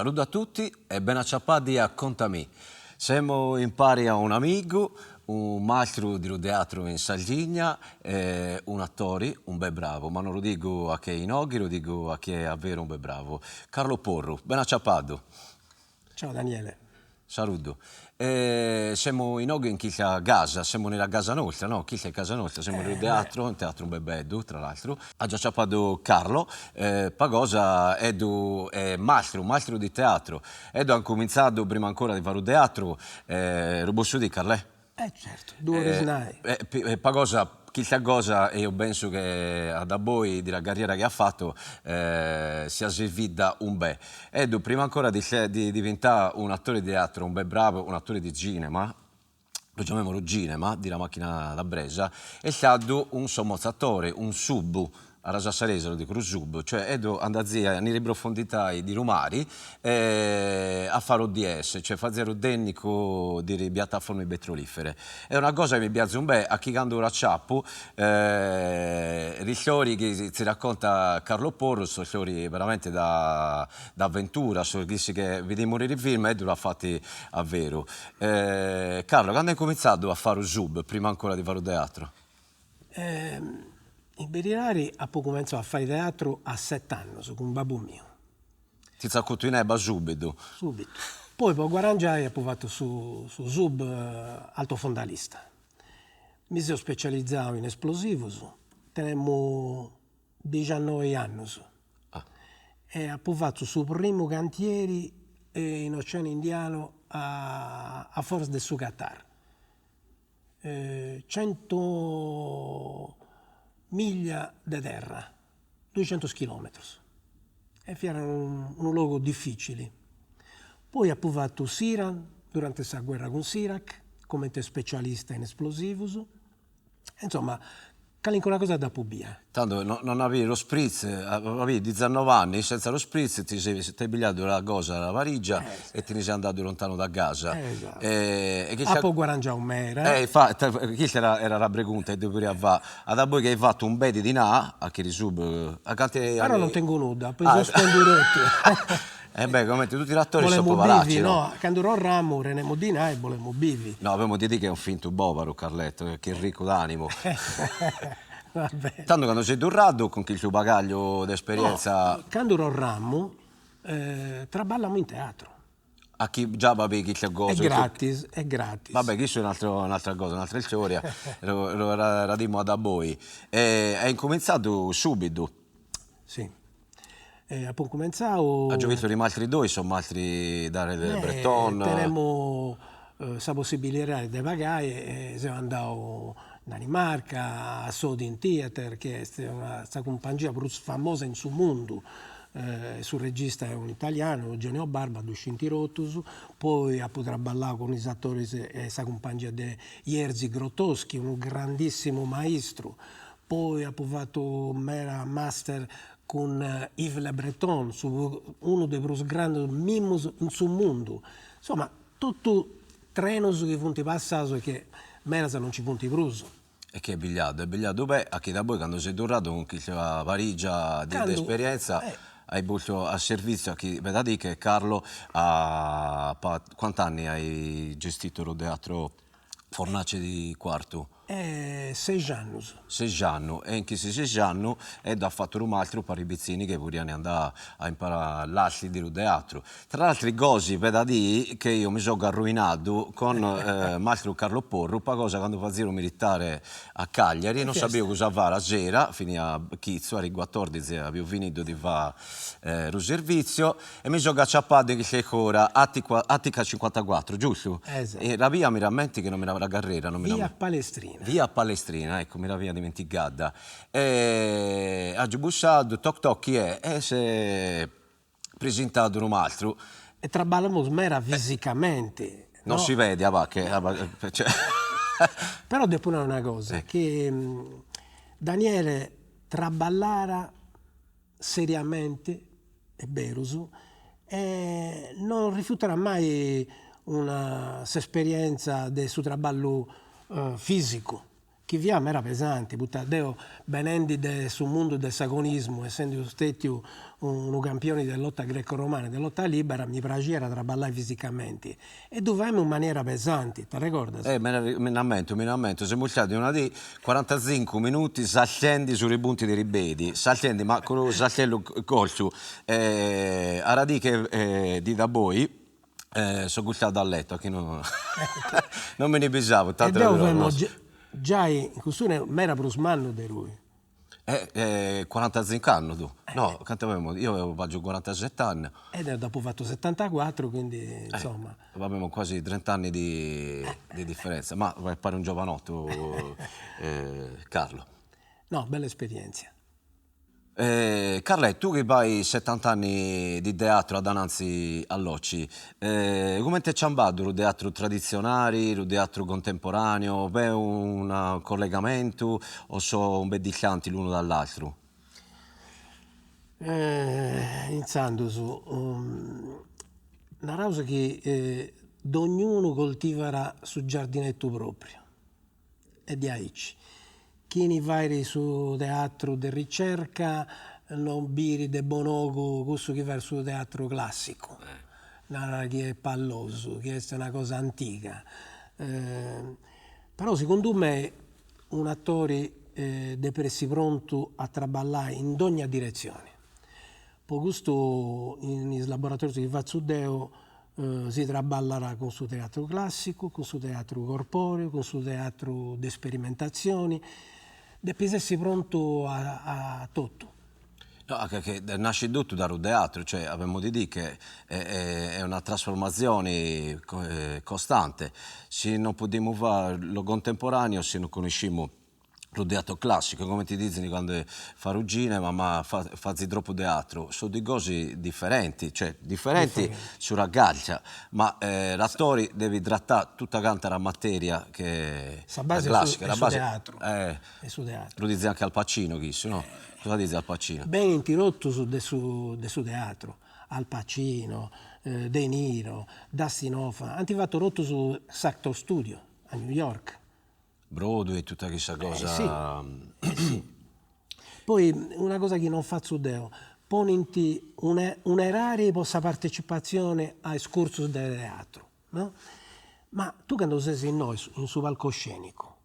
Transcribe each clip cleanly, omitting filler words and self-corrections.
Saluto a tutti e ben acciappati a Contami. Siamo in pari a un amico, un maestro di teatro in Sardegna, un attore, un bel bravo, ma non lo dico a chi è in oggi, lo dico a chi è davvero un bel bravo. Carlo Porro, ben acciappato. Ciao Daniele. Saluto. Siamo in oggi in questa casa, siamo nella casa nostra, no? Questa è casa nostra, siamo nel teatro, un teatro un bel bello, tra l'altro. Ha già acciappato Carlo, Pagosa è maestro di teatro. Edo ha cominciato prima ancora di fare un teatro, lo posso dire, Carle? Certo, due ore snai. Pagosa, questa cosa, e io penso che da voi, della carriera che ha fatto, sia servita un bel. Edo, prima ancora di diventare un attore di teatro, un bel bravo, un attore di cinema, lo chiamiamolo cinema, di La Macchina da Bresa, è stato un sommozzatore, un sub, a Rasa Sarese lo dico, un sub, cioè Edo andazia nelle profondità di Rumari a fare ODS, cioè fare un tecnico di piattaforme petrolifere. È una cosa che mi piace un bel, a chi quando ora ciappo, le storie che si racconta Carlo Porro, sono storie veramente da avventura, sono che vediamo nei film, Edo l'ha fatti a vero. Carlo, quando hai cominciato a fare un sub, prima ancora di fare un teatro? In Berirari ho cominciato a fare teatro a 7 anni con un babbo mio. Ti zaccoto in ebba subito? Subito. Poi per 40 anni ho fatto su sub altofondalista. Mi sono specializzato in esplosivi, tenemmo 19 anni. E ho fatto sul primo cantiere in Oceano Indiano a Foz del Qatar. 100 miglia di terra, 200 chilometri. E era un luogo difficile. Poi ho fatto Siran durante la guerra con Sirac, come specialista in esplosivi. Insomma, qualunque cosa da pubia. Tanto non avevi lo spritz, avevi 19 anni, senza lo spritz ti sei pigliato la cosa, la valigia e te ne sei andato lontano da casa. Esatto. Poi 40 mera. Questa era la pregunta che dovevi fare. Da voi che hai fatto un bedi di na, a che sub... Però non tengo nulla, poi sono spendurotto. Come tutti i rattori sono volemo poveracci, bivi, no? Quando ero a ramo, renemo di là e volemo bivi. No, abbiamo di dire che è un finto bovaro, Carletto, che è ricco d'animo. Vabbè. Tanto quando sei tornato con il tuo bagaglio d'esperienza... No, quando ero a ramo, traballammo in teatro. A chi già va chi c'è cosa? È gratis. Vabbè, questa è un'altra cosa, un'altra storia. lo radimo da voi. Hai incominciato subito? Sì. Ho cominciato... Ha già visto gli altri due, sono altri da Breton. Tenemmo la possibilità di pagare e siamo andati in Danimarca, a Sodin Theater, che è una compagnia più famosa in sul mondo. Il suo regista è un italiano, Eugenio Barba, Duscinti Rotus. Poi ha potuto ballare con i attori questa compagnia di Jerzy Grotowski, un grandissimo maestro. Poi ha fatto master con Yves Le Breton, uno dei più grandi mimos in sul mondo. Insomma, tutto treno che punti passato e che Merasa non ci punti bruso. E che è bigliato beh, a chi da voi quando sei tornato con questa valigia di esperienza hai posto a servizio a chi, vedi di che Carlo quanti anni hai gestito il teatro Fornace di Quarto? 6 anni. 6 anni, e in questi 6 anni ha fatto un altro per i pizzini che vorranno andare a imparare l'assi di teatro. Tra l'altro cose per dire che io mi sono arruinato con Maestro Carlo Porro, una cosa quando facevo militare a Cagliari, non sapevo cosa fare la sera, fino a Chizzo, alle 14 avevo finito di fare il servizio e mi sono acciappato in questa ora, Attica 54, giusto? Esatto. E la via mi rammenti che non mi la carriera, non Via Palestrina. Via Palestrina, ecco, mi era dimenticata. Ha bussato, toc toc chi è? E si è presentato un altro. E traballamo mera fisicamente. Non si vede, cioè... Però devo dire una cosa, che Daniele traballara seriamente, è vero, e non rifiuterà mai una esperienza del suo traballo fisico, chi viam era pesante, Deo benendi sul mondo del sagonismo, essendo stati un campione della lotta greco-romana, della lotta libera, mi piaceva traballare fisicamente. E dovevamo in maniera pesante, ti ricordi? Me ne ammento, siamo stati una di 45 minuti saltendi sui punti di ribedi, saltendi, ma con lo saltello colcio, a radiche di da voi, sono gustato a letto, che non me ne pensavo. E dovevamo già in questo non era prosmanno di lui. 45 anni tu? No, io avevo 47 anni. Ed è dopo fatto 74, quindi insomma... Avevamo quasi 30 anni di differenza, ma pare un giovanotto, Carlo. No, bella esperienza. Carle, tu che hai 70 anni di teatro davanti all'occhi, come ti è ciambato il teatro tradizionale, il teatro contemporaneo? Beh, un collegamento o so un bel distanti l'uno dall'altro? Iniziando una cosa che ognuno coltiva sul giardinetto proprio, e di aici. Chi ne vai su teatro di ricerca non biri de bonogo questo che va sul teatro classico, che è palloso, che è una cosa antica. Però secondo me un attore deve essere pronto a traballare in ogni direzione. Per questo in laboratori che va su Deo si traballerà con suo teatro classico, con suo teatro corporeo, con suo teatro di sperimentazioni. Deve essere pronto a tutto. No, che nasce tutto dal teatro, cioè abbiamo di dire che è una trasformazione costante. Se non possiamo fare lo contemporaneo, se non conosciamo lo teatro classico, come ti dicono quando fai un cinema, ma fai troppo teatro, sono di cose differenti, cioè differenti sulla gaglia, ma l'attore deve trattare tutta quanta la materia che è classica. La base è su teatro. Lo dice anche Al Pacino, no? Cosa dice Al Pacino? Ben interrotto su teatro, Al Pacino, De Niro, Dustin Hoffman, hanno fatto rotto su Actor Studio a New York. Broadway e tutta questa cosa. Sì. Poi una cosa che non faccio Deo, poniti un'eraria per la partecipazione ai corsi del teatro, no? Ma tu quando sei in noi, in suo palcoscenico,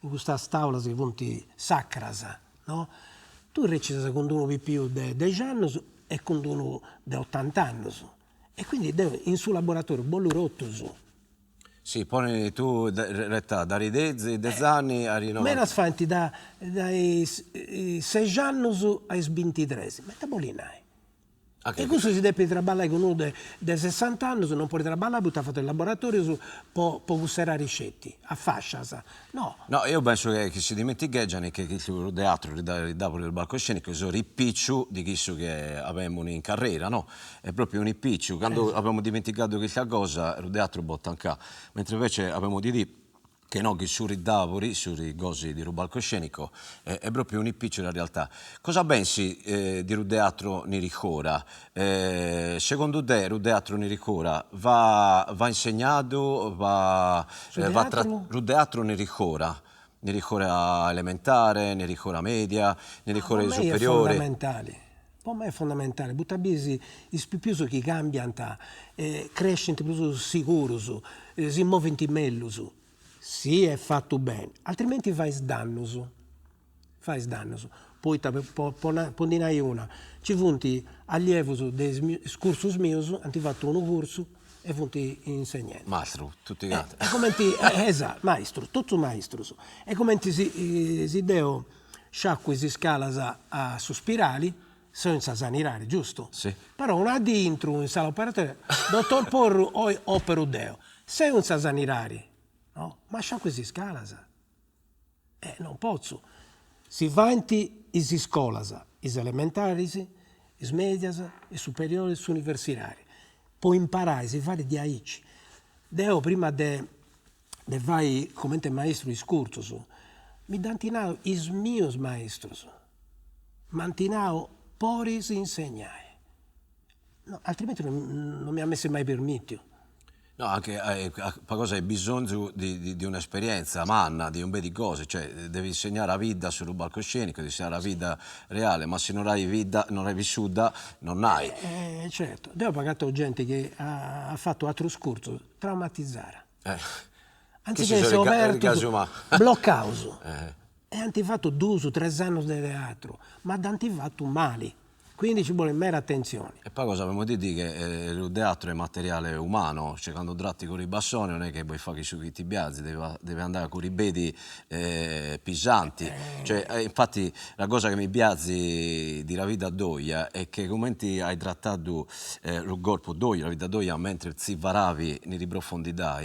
in questa tavola che punti sacrasa, no? Tu reciti con uno più di 10 anni e con uno di 80 anni. E quindi in suo laboratorio, bollo rotto su. Sì, poi tu dai 10 anni a rinnovare. Me la sfanti dai 6 anni ai 23, ma te bolinai. E questo si deve traballare con uno dei 60 anni, non puoi traballare perché ha fatto il laboratorio per gustare ricetti, a fascia, sa. No. No, io penso che si dimenticano che il teatro dopo il palcoscenico sono ripicciu di questo che avevamo in carriera, no? È proprio un ripicciu. Quando abbiamo dimenticato questa cosa, il teatro botta anche. Mentre invece abbiamo di dire che no, che sui tavoli, sui cosi di palcoscenico, è proprio un impiccio della realtà. Cosa pensi di un teatro Niricora? Secondo te il teatro Niricora va insegnato, il teatro Niricora? Niricora elementare, Niricora media, Niricora superiore? È fondamentale. Per me è fondamentale, buttare i più che cambiano, crescono più sicuri, si muovono meglio. Sì, è fatto bene, altrimenti fai sdanno. Poi pondinai una. Ci funti allievi dei corsi miei, hanno fatto un corso e funti insegnanti. Maestro, tutti quanti. E come esatto, maestro, tutto maestro. E come si deo sciacque si scala a sospirali, senza sanirare, giusto? Sì. Però una dentro in sala operatoria, dottor Porro o opero deo, sei un sanirare. No, ma sciacque si scala, non posso. Si vanti e si scola, is elementari, is medias, is superiori, is universitari. Puoi imparare, si fare di aici. Deo prima de vai come maestro is cursus, mi dantinao is mios maestros. Mantinao poris insegnare. No, altrimenti non mi ha messo mai permesso. No, anche cosa hai bisogno di un'esperienza manna, di un bel di cose, cioè devi insegnare la vita sul palcoscenico, devi insegnare la vita reale, ma se non hai vita, non hai vissuta, non hai. Certo, abbiamo pagato gente che ha fatto altro scorso, traumatizzare. Eh, che Anziché ci essere sono i aperto, casi umani. bloccato. Eh. E hanno fatto 2 o 3 anni di teatro, ma hanno fatto male. Quindi ci vuole mera attenzione. E poi cosa abbiamo di dire che il teatro è materiale umano, cioè quando tratti con i bassoni non è che puoi fare su chi ti biazzi, deve andare con i bedi pisanti. Cioè, infatti la cosa che mi biazzi di la vita doia è che come ti hai trattato il corpo doia, la vita doia mentre si varavi nei profondità,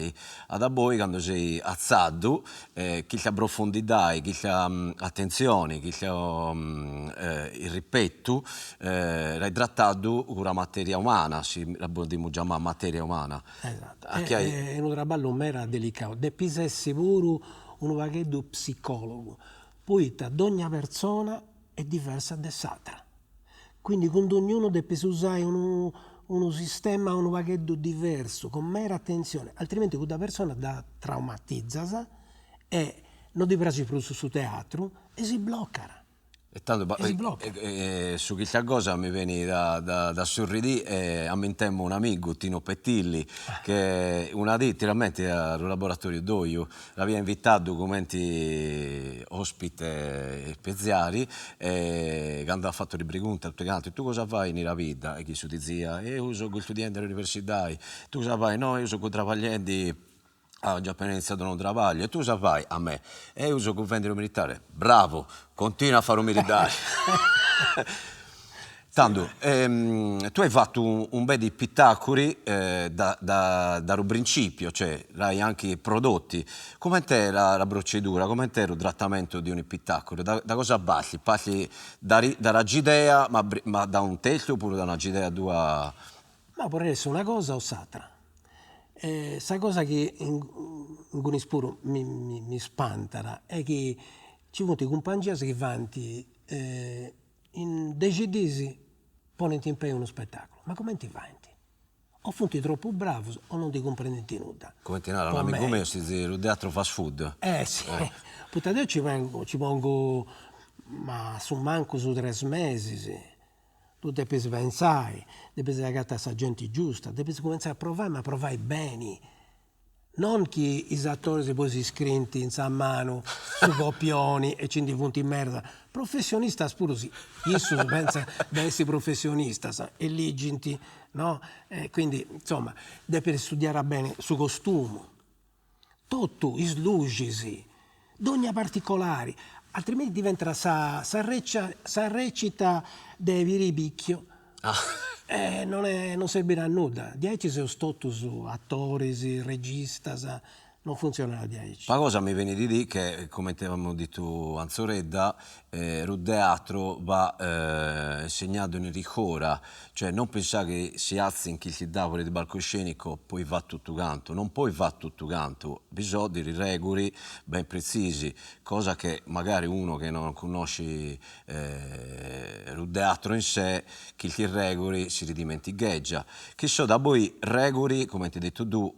ad voi quando sei azzato, chi ti approfondità, chi ti attenzione, chi ti il rispetto, l'hai trattato con la materia umana, si la possiamo chiamare materia umana. Esatto. Hai... È un traballo mera delicato. Deve essere pure un vaghetto psicologo. Poi ogni persona è diversa dall'altra. Quindi con ognuno deve usare un sistema, un vaghetto diverso, con mera attenzione. Altrimenti quella persona da traumatizza e non ti piace più su teatro e si blocca. E tanto, E si blocca. su questa cosa mi viene da sorridere e ammentemmo un amico, Tino Pettilli, che una dì, realmente al laboratorio d'Oio, l'aveva invitato come ospite speziali e quando ha fatto le pregunte, tu cosa fai nella vita? E chi su dizia, io sono studiante all'università, tu cosa fai? No, io sono travagliando. Ho già appena iniziato un travaglio e tu saprai a me e io uso convendere militare, bravo, continua a fare un militare. Tanto, tu hai fatto un bel di spettacoli dal principio, cioè hai anche prodotti. Come è la procedura, come è il trattamento di un spettacolo? Da cosa parti? Parti dalla idea, ma da un testo oppure da una idea tua? Ma può essere una cosa o s'altra. Questa cosa che in cui spuro mi spantara è che ci sono i compagni che vanno in decidisi ponenti in piedi uno spettacolo. Ma come ti vanno? O funti troppo bravi o non ti comprendi nulla. Come ti narra un amico mio, si dice il teatro fast food. Sì, puttana ci pongo, ma su manco su 3 mesi, sì. Tu devi pensare, devi aggattare questa gente giusta, devi cominciare a provare, ma provare bene. Non che i attori si poi si scrinti in sa mano su copioni e ci punti in merda. Professionista pure sì. Io penso di essere professionista e lì gente, no? Quindi, insomma, devi studiare bene su costume. Tutto, i slugisi, d'ogni particolare, altrimenti diventa sa recita dei viripicchio. Non servirà a nulla. 10 sono stati su attori, regista, non funziona 10. La cosa mi viene di dire che, come ti avevamo detto Anzoredda, il teatro va segnato in rigore, cioè non pensare che si alzi in chi si dà per il palcoscenico poi va tutto canto, non puoi va tutto canto, bisogna di regole ben precisi, cosa che magari uno che non conosce il teatro in sé, chi ti regoli si ridimenticheggia. Che so da voi regoli, come ti hai detto tu,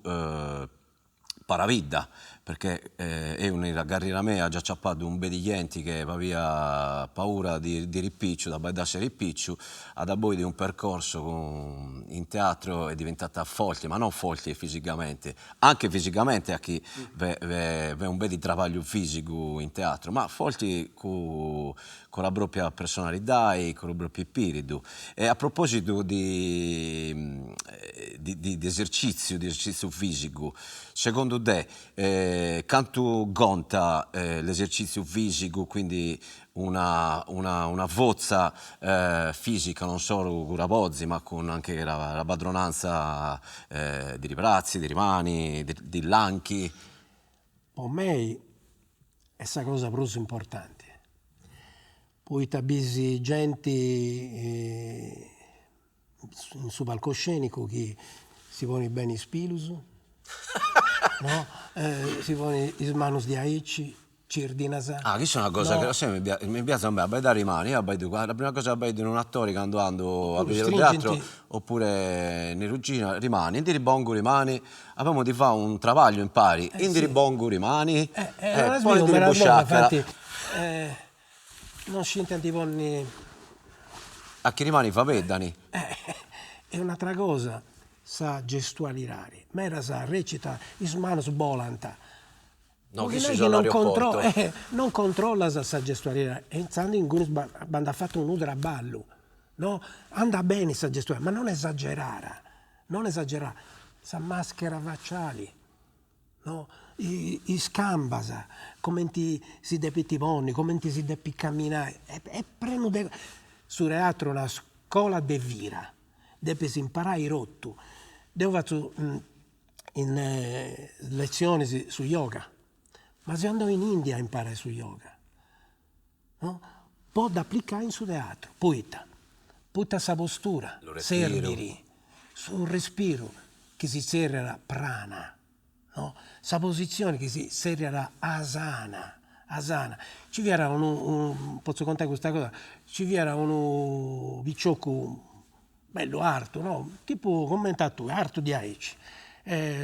paravida, perché è una carriera mia, ha già ciappato un bediglienti che aveva paura di ripiccio, da baidarsi ripiccio, ad a voi di un percorso in teatro è diventata forte, ma non forte fisicamente, anche fisicamente a chi vede un bel di travaglio fisico in teatro, ma forte con la propria personalità e con il proprio spirito. E a proposito di esercizio fisico, secondo te, quanto conta l'esercizio fisico, quindi una forza fisica, non solo con la pozzi, ma con anche la padronanza di riprazzi, di rimani, di lanchi? Per me è questa cosa proprio importante. Poi tabisi gente in su palcoscenico che si pone bene i spilus, no? Si pone le mani di aici, Cirdinasa. Ah, questa è una cosa No. che sempre mi piace a me, a da rimani, io la prima cosa che vedo in un attore quando ando a Oppure vedere il teatro stringenti. oppure in ruggina, rimani, in bongo rimani, abbiamo di fare un travaglio impari, in sì. bongo rimani, Non è poi vero, di me la busciacca, infatti, non scinti antiponni. a chi rimani fa vedani. È un'altra cosa, sa gestuali rari, ma era sa recita, is manos volanta. No, Perché chi si non è che sono non, all'aeroporto. non controlla sa gestuali rari, e iniziando in cui banda fatto un udra a ballo, no? Anda bene sa gestuali, ma non esagerare, sa maschera facciali, no? I scambasa, come si deve ponni, come si deve camminare, e prendo su teatro una scuola de vira, deve si imparare i rotto. Devo faccio in lezioni su yoga, ma se andò in India a imparare su yoga, no? Può applicare in su teatro, putta sa postura, Lo respiro. serviri, sul respiro, che si serra prana, no? Sa posizione che si serra asana. Ci viera posso contare questa cosa, ci viera uno picciocco bello arto, no? Tipo commentato, arto di Aici,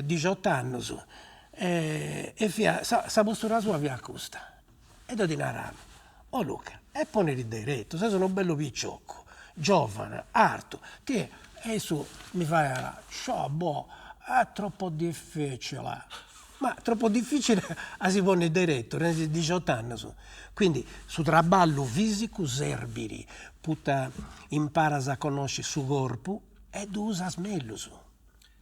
18 anni, e sa postura sua via costa, e do di narrare, oh Luca, e pone il diretto, se sono bello picciocco, giovane, arto, ti e su mi fai la, boh, è troppo difficile. Ma troppo difficile si pone il diretto, nei 18 anni. Quindi su traballo fisico serbiri, putta imparas a conoscere su corpo ed usa meglio su.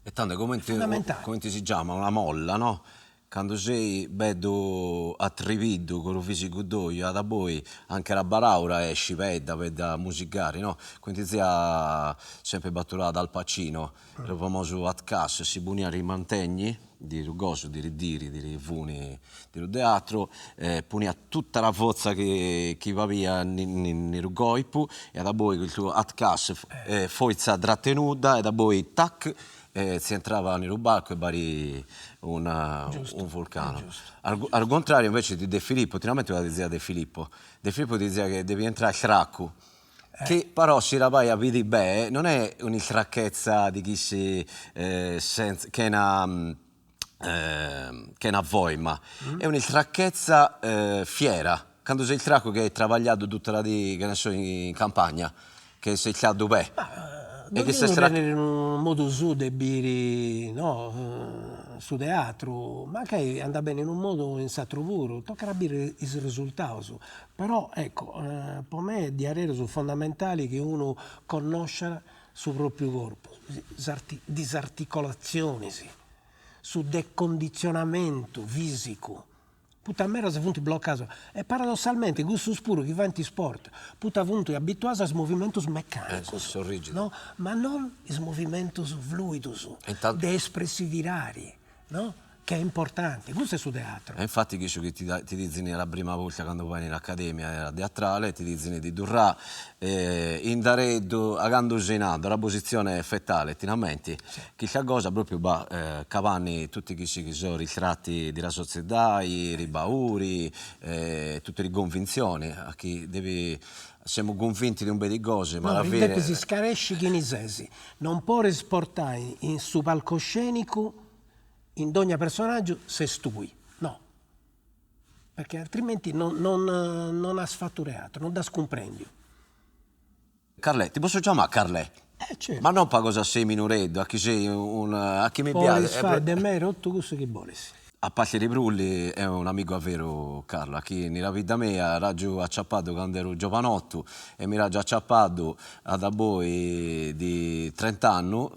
E tanto Fondamentale. come ti si chiama, una molla, no? Quando sei bello attrivido con il fisico d'oio, da poi anche la baraura esci per musicare, no? Quindi sia sempre battuta dal Pacino, il famoso Atcas, si bunia i mantegni di Rugoso, di Ridiri, di Rifuni, di teatro, punia tutta la forza che va via in Rugoipu e da poi il tuo Atcas forza trattenuta e da poi tac, si entrava nel barco e bari un vulcano. Al contrario invece di De Filippo, ultimamente la diceva De Filippo diceva che devi entrare al cracco, che però se la vai a vedere bene non è una tracchezza di chi si che è una voima, è una tracchezza fiera, quando sei il tracco che hai travagliato tutta la di, che ne so, in campagna, che sei stato bene. Non che devono sei prendere in un modo su de biri, no, su teatro, ma che anda bene in un modo in satro puro, tocca capire il risultato. Però ecco, per me di arero sono fondamentali che uno conosca sul proprio corpo, disarticolazioni, sì, su decondizionamento fisico. Puta mera se funti bloccato. E paradossalmente, questo spuro che va in sport, puta funti abituato a movimenti meccanici, sono rigidi. no? Ma non i movimenti fluidi, Intanto- di espressivi rari, no? Che è importante. Questo è su teatro. E infatti che ti dicono la prima volta quando vai in accademia teatrale, ti dicono di durrà in dareddo, agando genato, la posizione fettale, ti lamenti, che la cosa proprio cavanni tutti che sono ritratti della società, i ribauri, tutte le convinzioni, a chi devi... Siamo convinti di un bel di cose, ma No, alla il fine... detto si scaresci chinisesi. Non può esportare in su palcoscenico in ogni personaggio se stui. No. Perché altrimenti non ha sfatturato, non da scomprendi. Carlè, ti posso chiamare Carlè? Certo. Ma non per cosa sei minoreddo, a chi sei a chi mi Poi piace. fai de me rotto questo che volessi. A parte di Brulli è un amico vero, Carlo, che nella vita mia ero acciappato quando ero giovanotto e mi ero acciappato da voi di 30 anni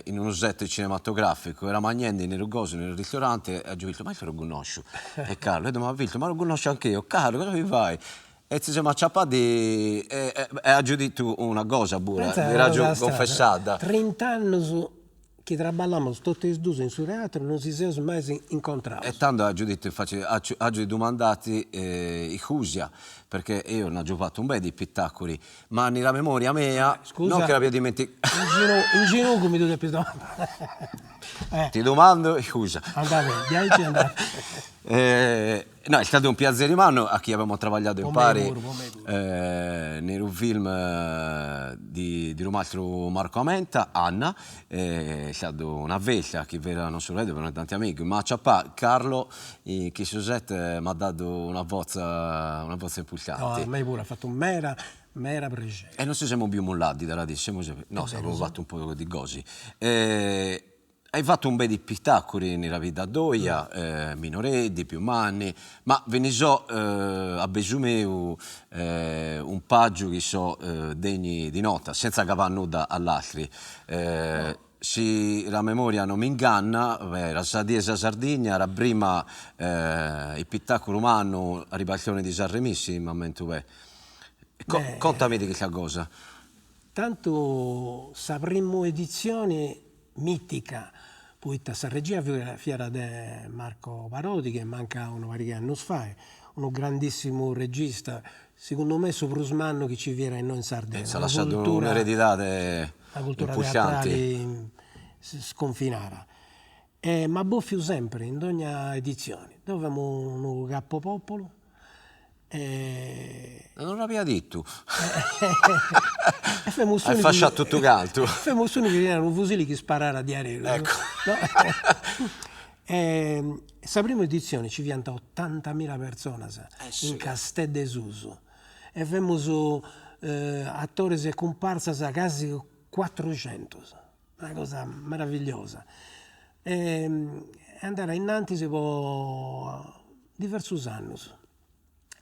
in un set cinematografico, era mangiando nel Rugoso, nel ristorante, e ho detto, ma io lo conosco. E Carlo, io mi ha detto, ma lo conosco anche io. Carlo, cosa mi fai? E ci siamo acciappati e ha detto una cosa pure, era confessata. 30 anni su... che traballamos tutti e due in suo teatro non si siamo mai incontrati. E tanto ha giudito domandati i Cusia, perché io non ho fatto un bel di spettacoli, ma nella memoria mia, Scusa, non che l'abbia dimenticato. In ginocchio mi dovete più domandare. Ti domando i Cusia. Andate, 10 andate. No, è stato un piacere mano a chi abbiamo lavorato in pari nel un film di un altro Marco Amenta, Anna, è stata una vecchia che era non solo vedo per tanti amici, ma Carlo che Sosette mi ha dato una voce impulsante. No, a me pure ha fatto un mera piacere. E non ci siamo più mollati da radissimo, no, abbiamo fatto un po' di cose. Hai fatto un bel di spettacoli nella vita d'oia, minoreddi, più manni, ma ve ne so a Besumeu un paggio che so degni di nota, senza cavare nuda all'altri. Se la memoria non mi inganna, era Sadiesa Sardegna, era prima il spettacolo umano a ribalzione di Sanremissi, in momento contami di questa cosa. Tanto sa prima edizione mitica, poi sa regia fiera di Marco Parodi, che manca una varietà anni fa, uno grandissimo regista, secondo me soprusmanno che ci viene noi in Sardegna. Ha lasciato un'eredità teatrale sconfinata. Ma boffio sempre, in ogni edizione, dove abbiamo un capopopolo. Non l'aveva detto. Hai fasciato tutto canto. Abbiamo uno che erano fucili che sparava a diarello. Ecco. No? Questa prima edizione ci vianta 80.000 persone in Castel d'Esuso. E abbiamo attori e comparsa quasi 400. Una cosa meravigliosa. Andare innanzi si può diversi anni.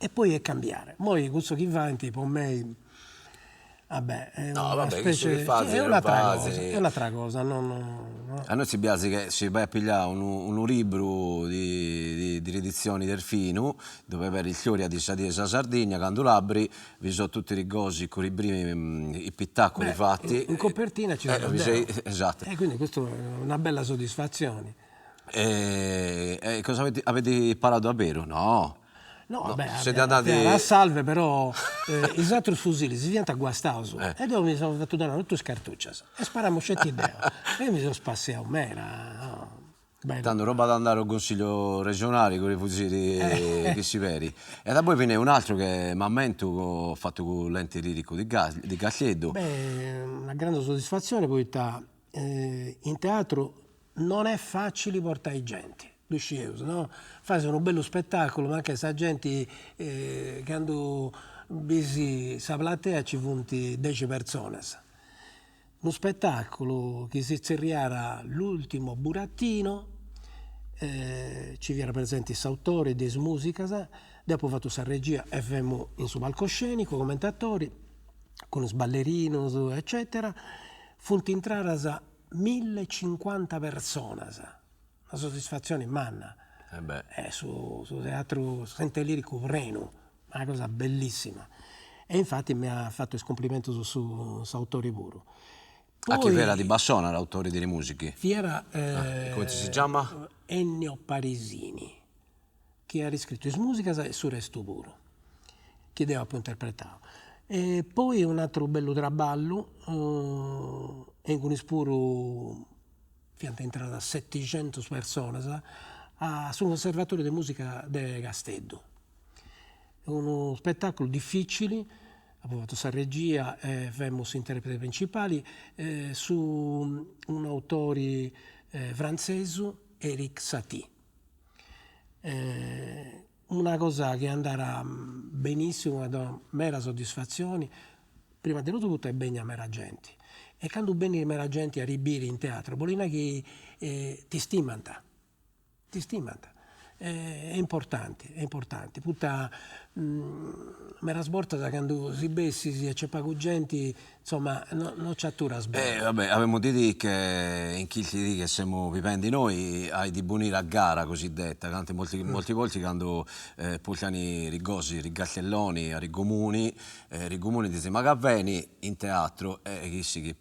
E poi è cambiare. Poi questo che va per me, vabbè, è una specie, è un'altra cosa. No. A noi ci piace che si vai a pigliare un libro di riedizioni del Finu, dove per il Fioria di Sadiesa Sardegna, quando l'abri, vi sono tutti i rigosi con i primi i spettacoli fatti. In copertina ci sono esatto. E quindi questa è una bella soddisfazione. Cosa avete parlato davvero? No. No, vabbè, siete andati a salve, però i altri fucili si diventa guastauso e dopo mi sono fatto dare tutte scartucce e spariamo scetti idee e io mi sono spassiato mera tanto roba da andare al consiglio regionale con i fucili che si veri e da poi viene un altro che Mammento ho fatto con l'ente lirico di Cagliedo. Una grande soddisfazione poi in teatro non è facile portare gente. No? Fai un bello spettacolo, ma anche se gente quando visi la platea ci punti 10 persone. Uno spettacolo che si cerriara l'ultimo burattino, ci viene presenti autori di musica, dopo ho fatto questa regia e abbiamo in su palcoscenico, commentatori, con sballerino, eccetera, funti entrare 1050 persone. Una soddisfazione manna su teatro Sente Lirico Reno, una cosa bellissima e infatti mi ha fatto il complimento su autori puro. A chi era di Bassona l'autore delle musiche? Era come si chiama? Ennio Parisini, che ha riscritto in musica e su resto puro, che deve appunto interpretare. E poi un altro bello traballo in cui spuro fianta entrata 700 persone sul conservatorio di musica di Castello. È uno spettacolo difficile, abbiamo fatto questa regia e abbiamo interpreti principali su un autore francese, Eric Satie. Una cosa che andrà benissimo, una mera soddisfazione, prima di tutto è bene a mera gente. E quando bene mera gente a ribire in teatro, bolina che ti stimano. È importante. Putta mera sborta da quando si bessi si c'è poco gente, insomma, non c'è tu la sborta. Vabbè, avevamo detto che in chi ti dice che siamo vivendi noi, hai di bunire a gara cosiddetta, molti volte quando pugliano i rigosi, rigattelloni, a rigomuni dicono ma che avveni in teatro chi si che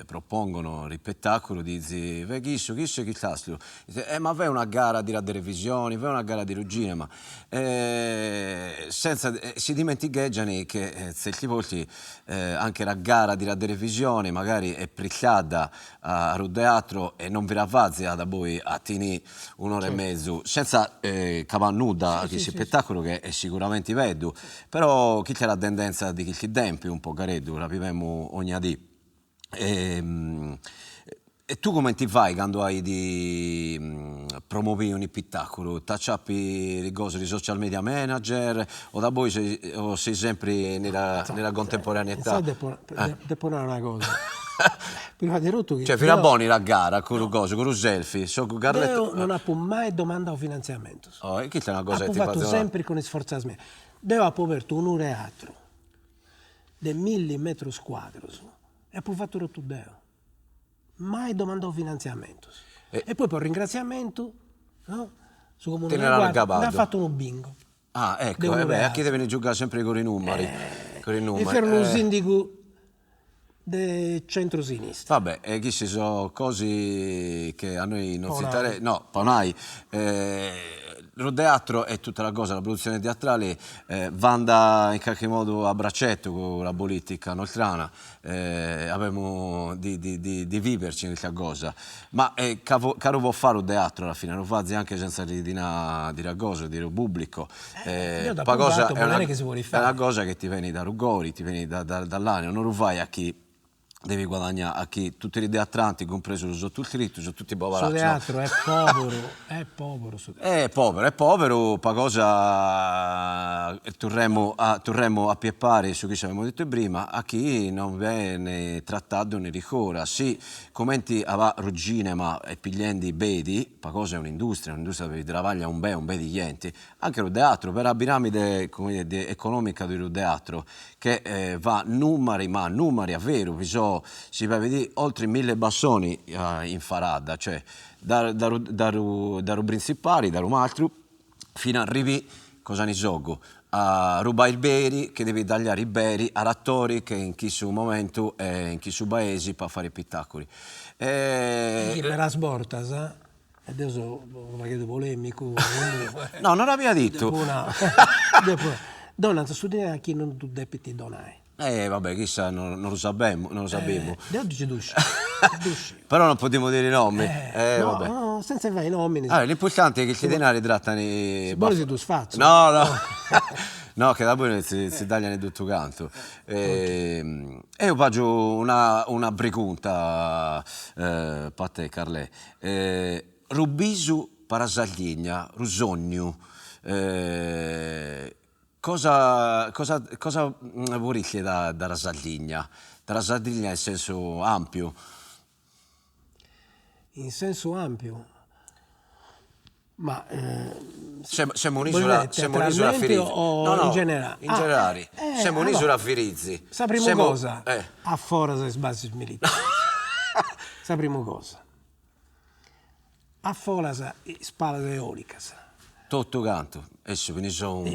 propongono il spettacolo, dici chi so chi taslo, ma avè una gara di la televisione televisione, è una gara di ruggine, ma si dimenticheggiano che certi volte anche la gara di televisione magari è pricciata a teatro e non vi ravvazzi da voi a tenere un'ora e mezzo, senza capire nulla di spettacolo che è sicuramente vedo, però chi c'è la tendenza di chi tempi un po' careddu, la viviamo ogni dì. E tu come ti fai quando hai di promuovere un spettacolo? T'acciappi le cose di social media manager o da voi sei sempre nella contemporaneità? Devo una cosa. Prima di tutto che Cioè, fino a buoni la gara con le cose, con i selfie. Io non ho mai domandato finanziamento. Oh, e chi c'è una cosa Ho che ti fatto fa? sempre con sforzarmi. Devo aperto un teatro di 1000 metri quadri e ho fatto tutto Deo. Mai domandato finanziamento. E poi per ringraziamento, no? Su Comune Te ne l'hanno ha fatto un bingo. Ah, ecco, a chi deve giocare sempre con i numeri. Con i E numeri. fare uno sindaco del centro-sinistra. Vabbè, queste sono cose che a noi non si Ponai. interessa. No, Ponai. Lo teatro e tutta la cosa, la produzione teatrale va in qualche modo a braccetto con la politica nostrana, abbiamo di viverci in questa cosa, ma caro può fare il teatro alla fine, lo fai anche senza di una cosa, di un pubblico. Io da cosa provato, è una, che si vuole è fare. una cosa che ti viene da Rugori, ti viene dall'anima, non lo fai a chi devi guadagnare, a chi tutti i teatranti, compreso lo sottoscritto, sono tutti poveracci. Il teatro è povero. È povero, pa cosa torremmo a pippare su chi ci avevamo detto prima, a chi non viene trattato né rigore. Sì, commenti a ruggine, ma è pigliendi bedi, pa cosa è un'industria dove travaglia un bel di gente. Anche il teatro, per la piramide economica del teatro, che va numeri a vero, si va a vedere oltre 1000 bassoni in Farada, cioè da principali, da un altro, fino a arrivi, cosa ne so, a rubare i beri, che devi tagliare i beri, a attori che in questo momento in questo paese per fare spettacoli. Per la sborta, adesso magari polemico. No, non l'abbiamo detto. Donna, studiare a chi non tu debiti donai. Vabbè, chissà, non lo sappiamo. Devo dice dusci. Però non potremo dire i nomi. Vabbè. No, senza fare i nomi. L'importante è che i denari trattano i... Vuole tu sfazzo. No. No, che da voi si tagliano in tutto canto. E io faccio una pregunta per te, Carle. Rubisu Parasagligna, Rusognu. Cosa vuol dire da Rasagligna? Da Rasagligna in senso ampio? In senso ampio? Ma siamo un'isola Firizzi. O in generale? In generale. Siamo un'isola Firizzi. Sapremo cosa? A fora delle basi militari. Sapremo cosa? A fora spalla eolicas. Tutto canto. Esso quindi sono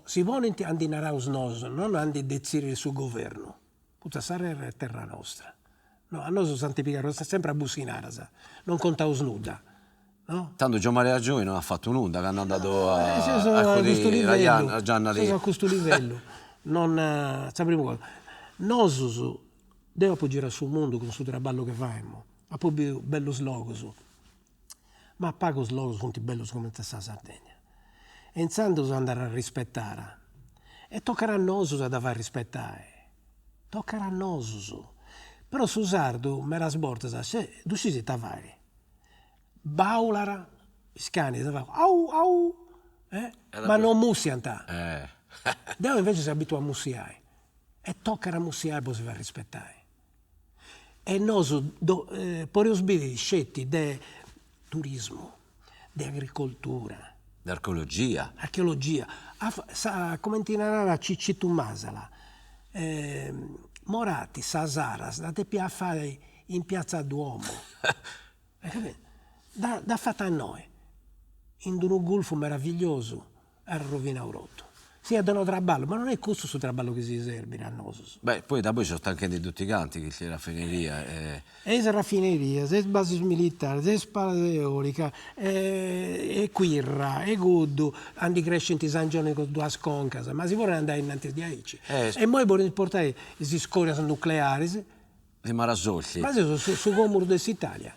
si vuole andare a nos, non andi a decidere sul governo. Tutta sarà terra nostra. No, a noi sono santificati sempre a businare, non contavo nulla. No? Tanto Gian Maria Gioi non ha fatto nulla, che hanno andato a questo livello. A questo livello. Non sapremo cosa. Noi dobbiamo girare sul mondo con il traballo che facciamo. Ma poi bello slogo. Ma pago slogo sono bello come sta Sardegna. E intanto andare a rispettare. E toccherà a noi da far rispettare. Toccherà a noi. Però su sardo me la sborta, se tu si fare. Baulara, scani, au, ma non musianta. Devo invece si abitua a musiare. E tocca a musiare poi si fa rispettare. E noi, per usbire scetti di turismo, di agricoltura, di archeologia, come intinare a Ciccitu Masala, Moratti, Sasaras, da te a fare in piazza Duomo. Da fatta a noi, in un golfo meraviglioso, era rovina rotto. Sì, danno traballo, ma non è questo su traballo che si serve a noi. Beh, poi da poi sono anche di tutti i canti che c'è raffineria. E le raffinerie, le basi militari, le spade eolica, e Quirra, e Guddu, hanno crescenti in San Giorgio con due sconcase, ma si vuole andare innanzi di Aici. E poi vogliono portare queste scorie nucleari, Di Marasolfi. ma su come dell'Italia.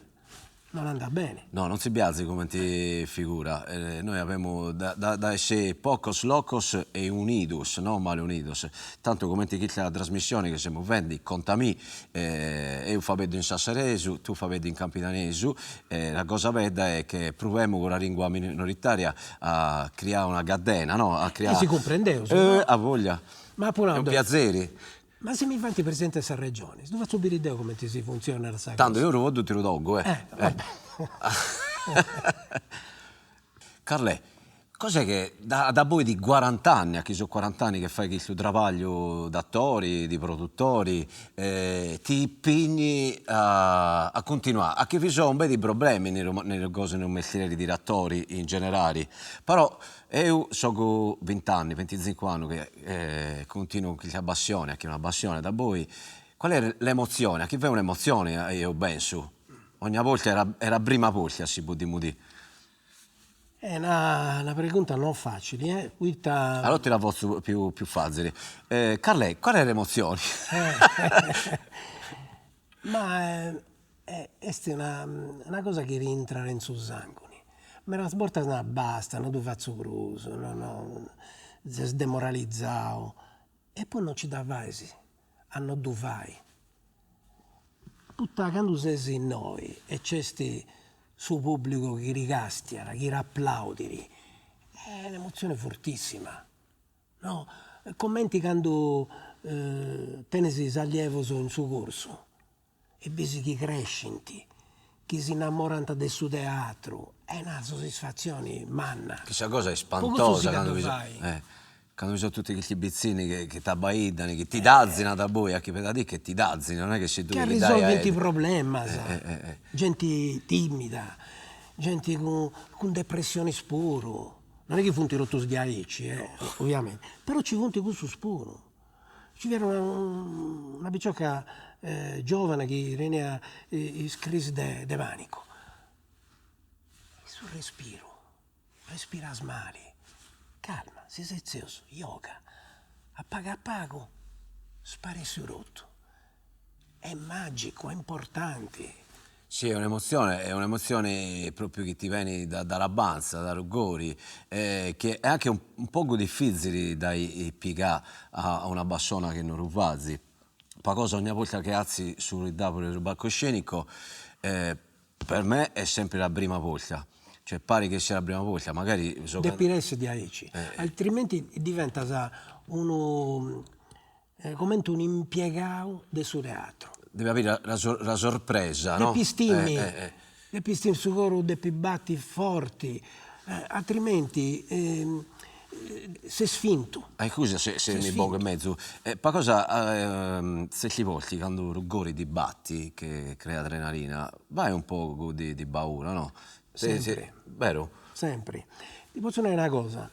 Non andrà bene. No, non si biazzi come ti figura. Noi abbiamo da essere pocos locos e unidos, non male unidos. Tanto come ti chiede la trasmissione che siamo vendi, contami, io fa vedo in Sassaresu, tu fa vedo in Campitanesu. La cosa bella è che proviamo con la lingua minoritaria a creare una gaddena, no? A creare... E si comprendeva. A voglia. Ma pure È un piacere. Ma se mi fanti presente questa regione, dove faccio dire idea come ti si funziona la cosa? Tanto io lo ti lo doggo, Carle, cos'è che da voi di 40 anni, a chi sono 40 anni che fai questo travaglio d'attori, di produttori, ti impegni a continuare? A che vi sono un bel di problemi nelle cose, nel mestiere di attori in generale, però io sono 20 anni, 25 anni che continuo con la passione, che è una passione da voi. Qual è l'emozione? A chi fa un'emozione, io penso? Ogni volta era prima volta, si può dire. È una pregunta non facile, Allora te la posso più facile. Carle, qual è l'emozione? Ma è una cosa che rientra in Susangoni. Ma la sborta non basta, non tu faccio cruso, no, si è sdemoralizzato. E poi non ci dà vaisi, hanno due vai. Tutta quando sei in noi e c'è su pubblico che ricastia, che applaudiri, è un'emozione fortissima. No? Commenti quando tenesi allievo in suo corso e vedi chi crescenti, chi si innamorano del suo teatro, è una soddisfazione manna. Questa cosa è spantosa quando ci sono tutti questi bizzini che ti abbaidano, che ti dazzino da voi, a chi per dire che ti dazzino, non è che se tu che gli risolvi i problemi, gente timida, gente con depressione spuro. Non è che funti rotto di aici, ovviamente, però ci funti questo spuro. Ci viene una bicciocca giovane che renia crisi de panico. Il suo respira smali, calma, si sezioso, yoga, a pago, spari su rotto. È magico, è importante. Sì, è un'emozione proprio che ti viene dalla banza, da Rugori, che è anche un poco difficile da piegare a una persona che non ruvazzi. Una cosa ogni volta che azzi sul palcoscenico, per me è sempre la prima volta. Cioè pare che sia la prima volta, magari... Depiresse di aici, altrimenti diventa uno, come un impiegato del suo teatro. Deve avere la sorpresa, no? Le pistime su coro, dei batti forti, altrimenti sei sfinto. Scusa se mi pongo in mezzo. Se ci volti quando Rugori di batti, che crea adrenalina, vai un po' di paura, no? Sempre. Vero? Sempre. Ti posso dire una cosa.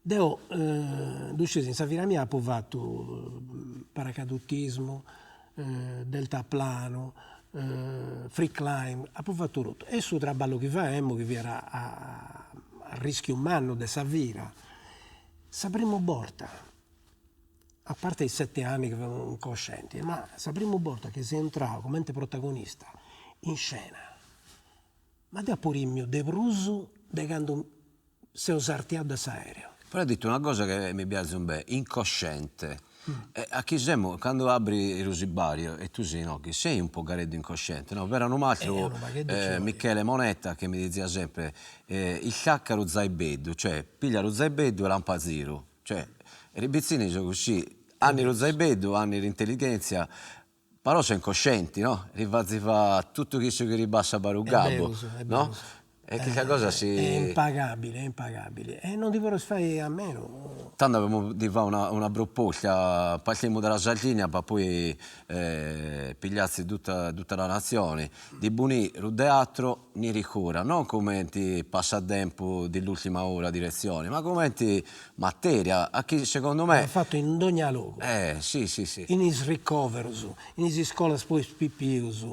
Io, in Safira mia, ho fatto paracadutismo, deltaplano, free climb, ho fatto tutto. E sul traballo che facciamo, che era a rischio umano di Savira, sapremo borta, a parte i 7 anni che erano incoscienti, ma sapremo borta che si entrava come protagonista in scena. Ma da pure il mio debruso de quando si è usartiato da aereo. Però hai detto una cosa che mi piace un bel, incosciente. A chi siamo, quando apri il rosibario e tu sei, no, che sei un po' gareddo incosciente, no? Era un altro, Michele Monetta, che mi diceva sempre, il caccaro zaibeddo, cioè piglia lo zaibeddo e lampa zero. Cioè, i ribizzini sono così, hanno lo zaibeddo, hanno l'intelligenza, però sono incoscienti, no? Rifazzi fa tutto questo che ribassa per un gabbo, no? E che cosa È si... impagabile, è impagabile. E non ti vorrei fare a meno. Tanto abbiamo di fare una proposta, parliamo della Sardegna per poi pigliarsi tutta la nazione, di bunire il teatro ni ricura, non come passatempo dell'ultima ora di lezione, ma come materia, a chi secondo L'ha me... fatto in ogni luogo. Sì. In is ricoveros, in is scolas poi pipius,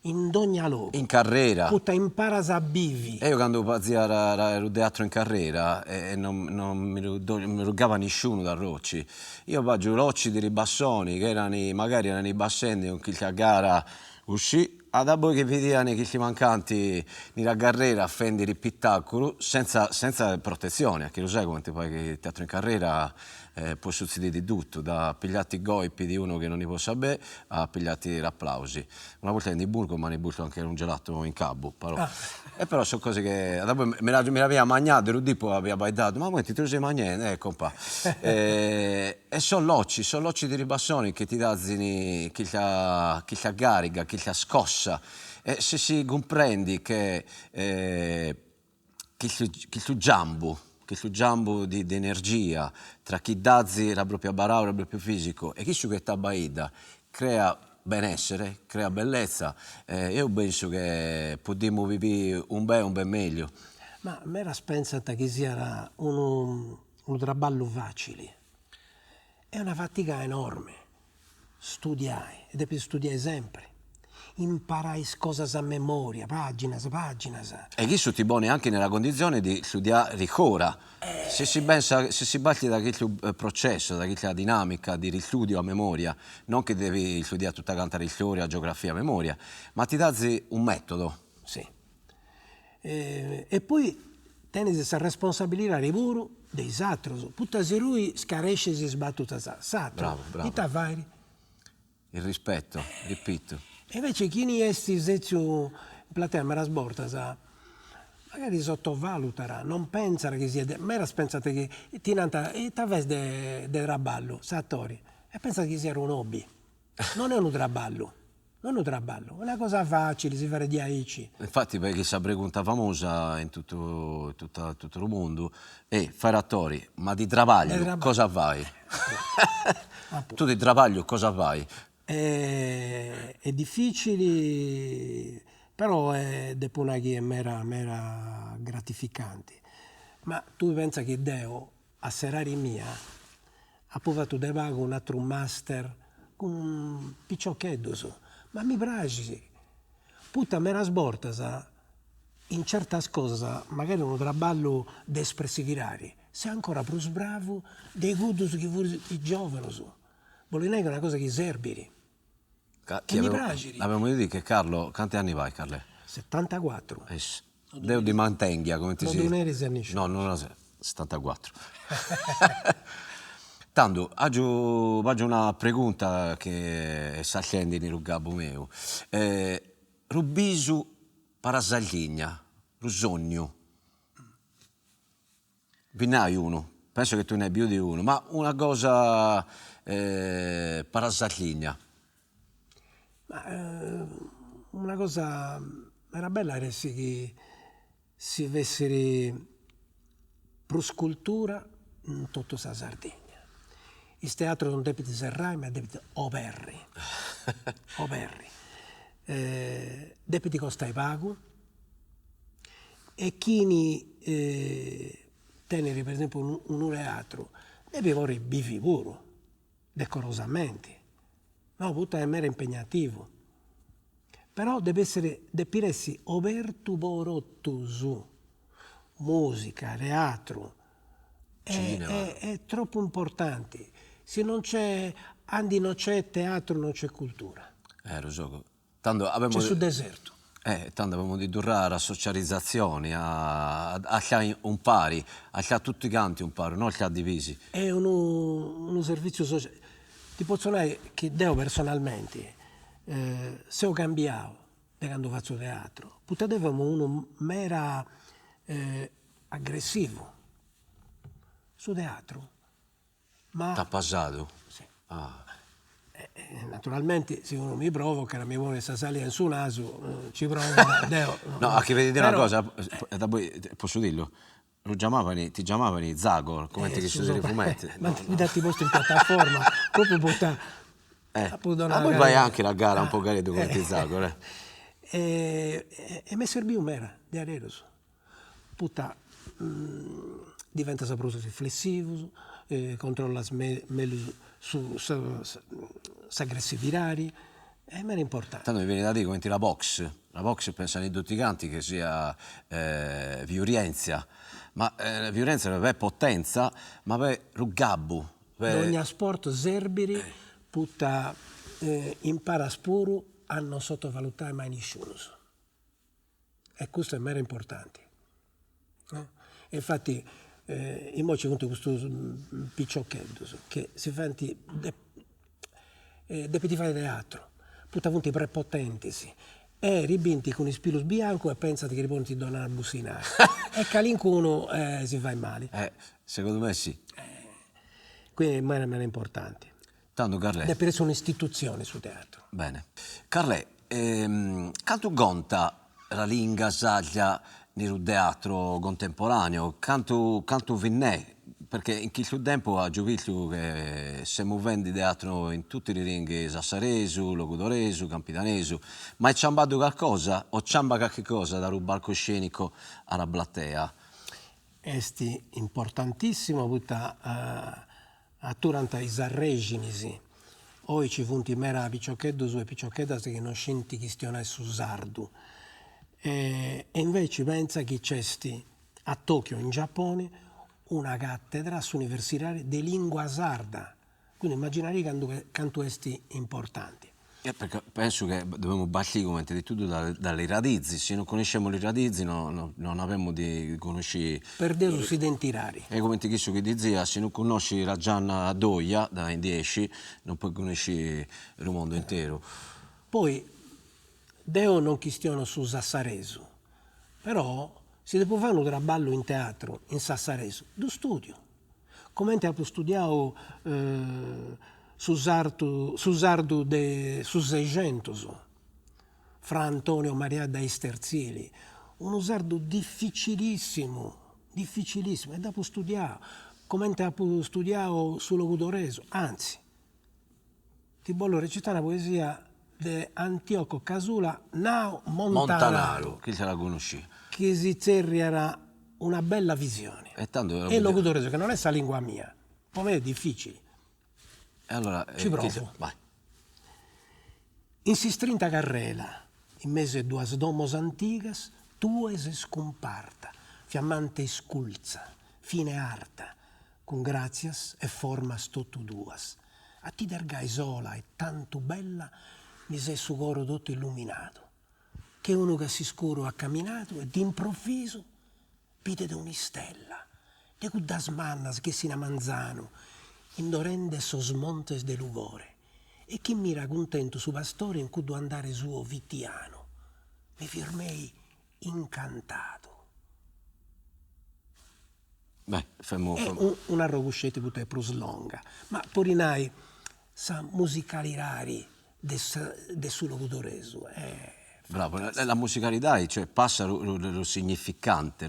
in ogni luogo. In carriera. Putta imparas a bivi. E io quando fazia il teatro in carriera non mi rugava nessuno da Rocci. Io faccio Rocci di Ribassoni, che magari erano i bassendi con chi la gara uscì, ad voi che vedevano che gli mancanti nella carriera a fendi di pittacolo senza protezione, perché lo sai come ti fai che il teatro in carriera può succedere di tutto, da pigliarti i golpi di uno che non ne può sapere a pigliarti gli applausi. Una volta in Burgo mi hanno buttato anche un gelato in cabo, però. E però sono cose che dopo me l'aveva mangiato, ero tipo aveva baidato, ma come ti lo sei mangiato? Compa. E sono locci di Ribassoni che ti danno, che la carica, che la scossa. E se si comprendi che il giambo di energia tra chi dazzi la propria barau, il proprio fisico e chi su che tabaida crea benessere, crea bellezza, io penso che possiamo vivere un ben meglio. Ma a me era pensata che sia un traballo facile. È una fatica enorme. Studiare, e devi studiare sempre. Imparai cose a memoria, paginas. E questo ti pone anche nella condizione di studiare ancora. Se si parte da quel processo, da quella dinamica di ristudio a memoria, non che devi studiare tutta la storia, geografia a memoria, ma ti dai un metodo. Sì. E poi tenis questa responsabilità rivuru dei satros. Putta se lui scaresce si sbattuta satro. Bravo. Ita vai. Il rispetto, ripeto. E invece chi ne esti sezio platea me la sborta, magari sottovalutara, non pensare che sia... Ma era pensate che ti nanta e t'avesi de traballo, sattori, e pensate che sia un hobby. Non è un traballo. Non è un traballo, è una cosa facile, si fa di aici. Infatti, perché questa pregunta famosa in tutto il mondo è fare attori, ma di travaglio cosa fai? Tu di travaglio cosa fai? È difficile, però è una che è mera gratificante. Ma tu pensa che Deo, a serare mia, ha provato de vago un altro master con un piccioccheddo, ma mi piace. Putta mera sborta, in certe cose, magari un traballo di espressivirare, sei ancora più bravo dei gudos che voi i giovani. Voglio dire che è una cosa che serbiri. Mi piace. Abbiamo detto che Carlo, quanti anni vai, Carle? 74. Deo di Mantenghia, come ti si dice? Non eri sernisce. No, non 74. Tanto, faccio una pregunta che sta scendendo nel gabbo mio. Rubisu Parasagligna, Rusogno. Vi ne hai uno, penso che tu ne hai più di uno, ma una cosa Parasagligna. Una cosa era bella era che si avesse più scultura in tutta la Sardegna. Il teatro non deve serrare, ma deve operri. Deve costare pago e chi tenere per esempio un teatro deve avere bifi puro, decorosamente. No, putta è mera impegnativo. Però deve essere aperto borotto su. Musica, teatro. È troppo importante. Se non c'è, non c'è teatro, non c'è cultura. Lo so. Tanto C'è sul deserto. Tanto abbiamo di durare la socializzazione, a fare un pari, a fare tutti quanti un pari, non a fare divisi. È un servizio sociale. Ti posso dire che Deo personalmente, se ho cambiato da quando faccio teatro, avevamo uno mera aggressivo su teatro. Ma T'ha passato? sì. Naturalmente se uno mi provoca, la mia vuole sta salire su naso, ci provoca. No, anche per dire una Però, cosa, da voi, posso dirlo? Ti chiamavano Zago, come ti chiesto dei fumetti? ma mi dati posto in piattaforma, proprio A voi vai anche la gara un po' caretto come ti Zago, E mi serviva un'era di Areros. Puta, diventa saproso riflessivo, controlla meglio su aggressivirari, è meno importante. Tanto mi viene da dire come la box pensano in tutti i canti che sia violenza, ma violenza non è potenza, ma è rugabbu. Ogni sport serbiri, puta, impara spuro a non sottovalutare mai nessuno. E questo è meno importante. No? Infatti, in mo c'è questo picciochetto che si fa deve fare teatro, puta punti prepotenti, e ribinti con i spilus bianco e pensati che riponti donare a businare. E calincuno si fa male. Secondo me sì. Quindi è meno importante. Tanto Carlè. Deve essere un'istituzione su teatro. Bene. Carlè, quanto conta la lingua saglia nel teatro contemporaneo? Quanto vinnè? Perché in questo tempo ha giovito che si muovendo teatro in tutti i ringhi sassaresu, locudoresu, campitanesu, ma è ciambato qualcosa o ciamba qualche cosa da un palcoscenico alla platea? È importantissimo durante i sarregini. Oggi ci funti mera piccioccheddos e picciocchedas che non senti questione su sardu. E invece pensa che c'è a Tokyo, in Giappone, una cattedra universitaria di lingua sarda. Quindi immaginare quanto è importante. Perché penso che dobbiamo partire, come ti hai detto tu, dalle radici. Se non conosciamo le radici non abbiamo di conoscere... Perdere i denti rari. E come ti chiesto che dizia, se non conosci la Gianna Doia, da in 10, non puoi conoscere il mondo intero. Poi, Deo non questiona su Sassaresu, però si deve fare un traballo in teatro, in Sassaresu, do studio. Come abbiamo studiato su sardu su 600, fra Antonio Maria da Esterzieli, uno sardo difficilissimo, e dopo studiare, come abbiamo studiato su locudoreso, anzi, ti voglio recitare una poesia di Antioco Casula, Nao Montanaro, Chi se la conosci? che si era una bella visione. E il locudoreso, che non è la lingua mia, per me è difficile. E allora, ci provo. Vai. In si strinta carrela, in mezzo a due domos antigas, tu si scomparta, fiammante sculza, fine arta, con grazias e formas tutto duas. A ti dergai sola e tanto bella, mi sei su coro tutto illuminato, che uno che si scuro ha camminato e d'improvviso vide da un'istella, de cuddas mannas che si manzano, indorende sos montes de lugore, e chi mira contento su pastore in cui andare suo vitiano. Mi firmei incantato. Beh, una roguscete pute plus longa, ma porinai sa musicali rari de su locudoresu. Bravo, la musicalità, cioè passa lo significante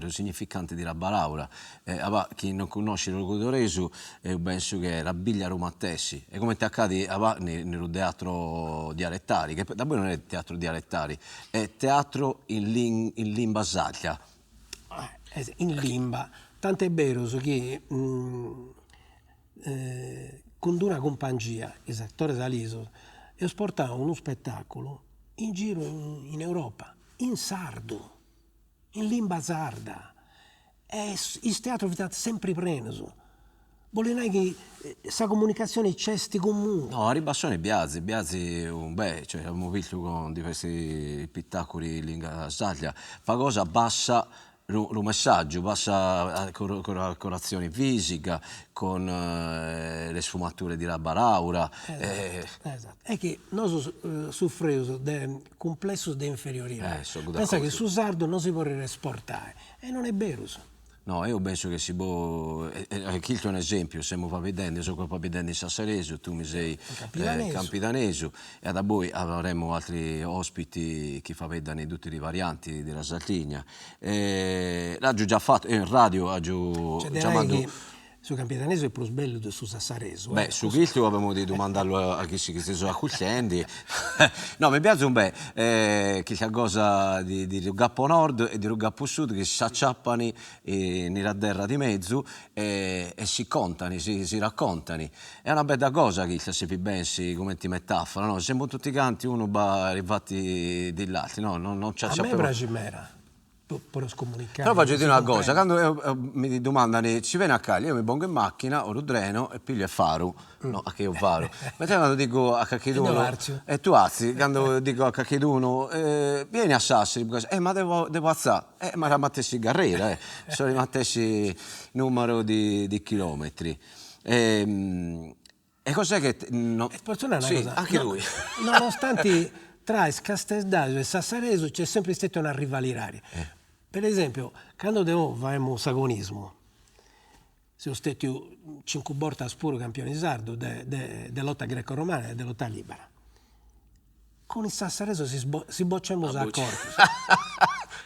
di la balaura. Chi non conosce il locudoresu, penso che la biglia romattessi. E come ti accade nel teatro dialettale, che da voi non è teatro dialettale, è teatro in limba saglia. In limba. Tant'è vero che con una compagnia, il settore Saliso, esportava uno spettacolo in giro in Europa, in sardo, in limba sarda. E il teatro è sempre preso. Volevo che questa comunicazione c'è comune. No, a Ribassone Biazzi, cioè abbiamo visto con diversi spettacoli in lingua saglia, fa cosa bassa il messaggio, passa con la colazione fisica, con le sfumature di Rabba Laura. Esatto. È che noi soffriamo del complesso di inferiorità. Pensa che su sardo non si può esportare. E non è vero. No, io penso che si può. Chi è un esempio, siamo papidenti, io sono papidenti in Sassaresu, tu mi sei Campitanesu e da poi avremo altri ospiti che faveddano tutte le varianti della Sardegna. L'ho già fatto, in radio ho già mandato. Su Campitanesu è più bello di su Sassaresu. Beh, su questo avevamo di domandarlo a chi si sono accuccendi. No, mi piace un bel che c'è cosa di Rugappo Nord e di Rugappo Sud che si acciappano nella terra di mezzo e si contano, si raccontano. È una bella cosa che se si pensi come ti metafora, no? Siamo tutti canti, uno va arrivati dell'altro, no? Non ci acciappiamo. A me Bracimera. Per scomunicare. Però faccio dire una cosa, quando mi domandano ci viene a Cagli, io mi pongo in macchina, o lo treno e piglio e faro, no, a che io faro. Mentre quando dico a Cacchiduno, e tu azzi, quando dico a Cacchiduno, vieni a Sassari, ma devo alzare, ma rimattessi carriera, sono rimattessi numero di chilometri. E cos'è che... No, una sì, cosa, anche lui. Nonostante tra Casteldasio e Sassaresu c'è sempre stata una rivalità. Per esempio, quando facciamo sagonismo, siamo stati 5 volte a spuro campioni sardo della lotta greco-romana e della lotta libera. Con il Sassaresu si bocciamo a corpo.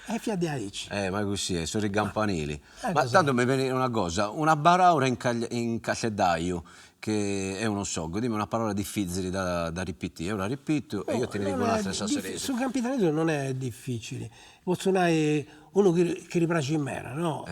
È fiade aici. Ma così è, sono i campanili. Ma tanto mi viene una cosa, una baraura in Casedaio, che è uno soggo, dimmi una parola difficile da ripetere, io la ripeto e io te ne dico un'altra Sassaresu. Su Campitanesu non è difficile, posso suonare uno che riprage in mera, no?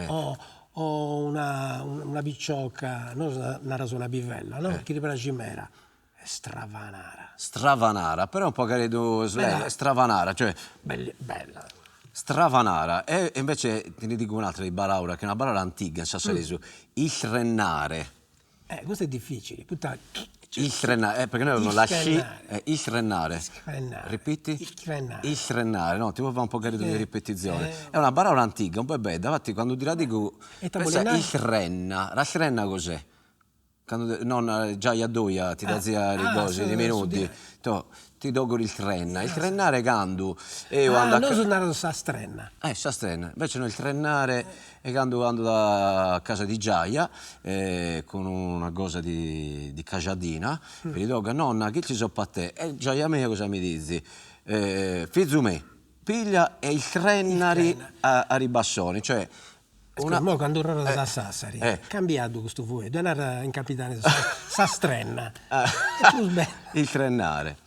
O una bicciocca, non una bivella, no? Che riprage in mera. È stravanara. Stravanara, però un po' credo stravanara, cioè... Bella. Stravanara, e invece te ne dico un'altra di baraura, che è una baraura antica in Sassaresu, il rennare. Questo è difficile. Il rennare, perché noi avevamo la sci, il rennare. Ripeti? Il rennare, no, ti vuoi fare un po' di ripetizione. È una parola antica, un po' bella, infatti quando ti la dico, pensa il renna, la renna cos'è? Quando, non già a doia ti dazia le cose, i minuti, ti dogo il trenna. Il trennare quando... non sono andato a Strenna. Sa Strenna, invece no, il trennare è quando ando da casa di Giaia con una cosa di cagiadina e gli dico, nonna, che ci so per te? E Giaia mia cosa mi dici? Figlio me, piglia e il trennari a ribassoni, cioè... Mo quando ero da Sassari, cambiato questo fuoco, devo andare in capitale sa Strenna. Il trennare.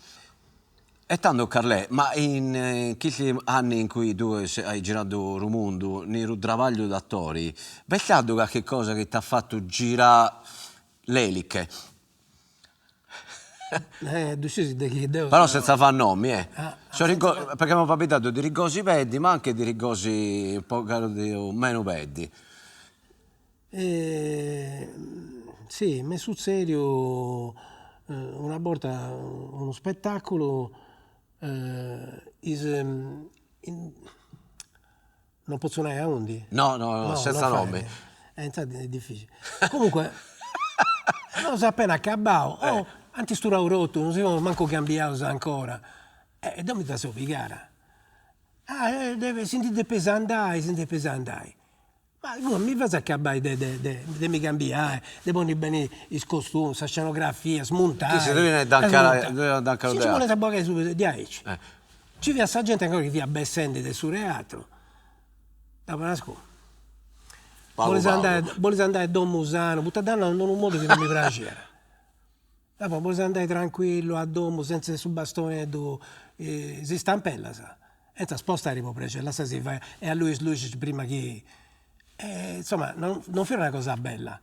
E tanto Carlè, ma in questi anni in cui tu hai girato il mondo, nel travaglio d'attori, è stato qualche cosa che ti ha fatto girare l'eliche? Però senza far nomi, perché abbiamo capitato di rigosi peddi, ma anche di rigosi un po' meno peddi. Sì, mi sul serio una volta uno spettacolo non posso suonare a undi? No, senza nomi. Infatti è difficile. Comunque, non so appena accabato, anche sto rotto, non si può manco cambiato ancora. E dove mi da soppicare? Deve sentire pesandai. Ma non mi fai accabare di mi cambiare, di porre bene i costumi, la scenografia, smontare. Chi si deve andare ci vuole sapere subito di aici. Ci vede sta gente ancora che via bessende del suo teatro. Dopo una scuola. Vuole andare a Don Musano, buttare in un modo che non mi piaceva. Dopo vuole andare tranquillo a Domo senza il bastone si stampella, sa. Senza spostare i prece, la si fa e a lui prima che insomma non fa una cosa bella.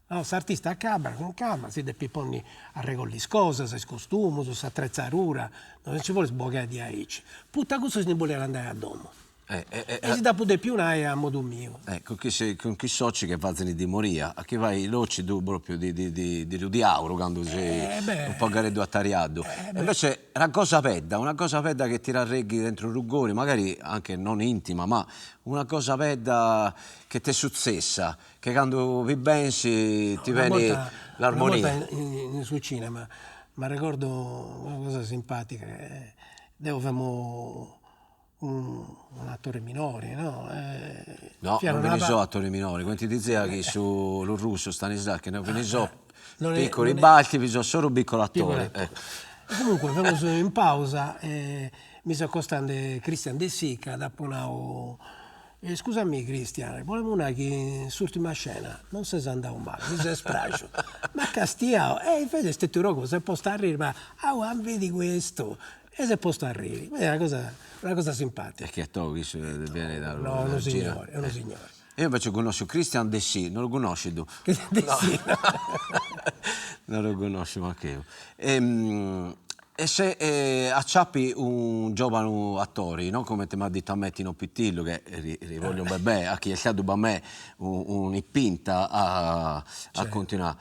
No, l'artista a cabra con calma, si deve ponni a regolare le cose, se costume, se attrezzatura, non ci vuole sbogare di aici. Putta cosa si vuole andare a Domo. E si dà pure più a modo mio. Con chi soci che fanno di moria, a chi vai l'occhi tu proprio di auro quando sei un po' gareddo attariato. Invece una cosa pedda che ti rarreghi dentro i rugoni, magari anche non intima, ma una cosa pedda che ti è successa, che quando vi pensi ti viene l'armonia. Una volta sul cinema, ma ricordo una cosa simpatica, devo fare un attore minore, no? No, C'era non ve una ne pa- so attori minori, quanti dizia che su lo russo Stanislavski, non ve ne so non è- piccoli non è- balti, vi so solo piccoli piccolo attori. attore. E comunque, venuto in pausa, mi sono accostato Cristian De Sica, dopo scusami Cristian, volevo una che sull'ultima scena non si andava male, mi si è sprascio. Ma castiamo, invece ste rogo, se posso arrivare, ma vedi questo, e se posso arrivare. È una cosa simpatica. Perché Togi viene da No, è uno signore, è uno signore. Io invece conosco Christian De Sì, non lo conosci tu? Cristian De Sica. Non lo conosco manco io. E se acciappi un giovane attore, no? Come ti mi ha detto a me Tino Pittillo, che rivoglio un bebè, a chi è stato a me un'ippinta a continuare,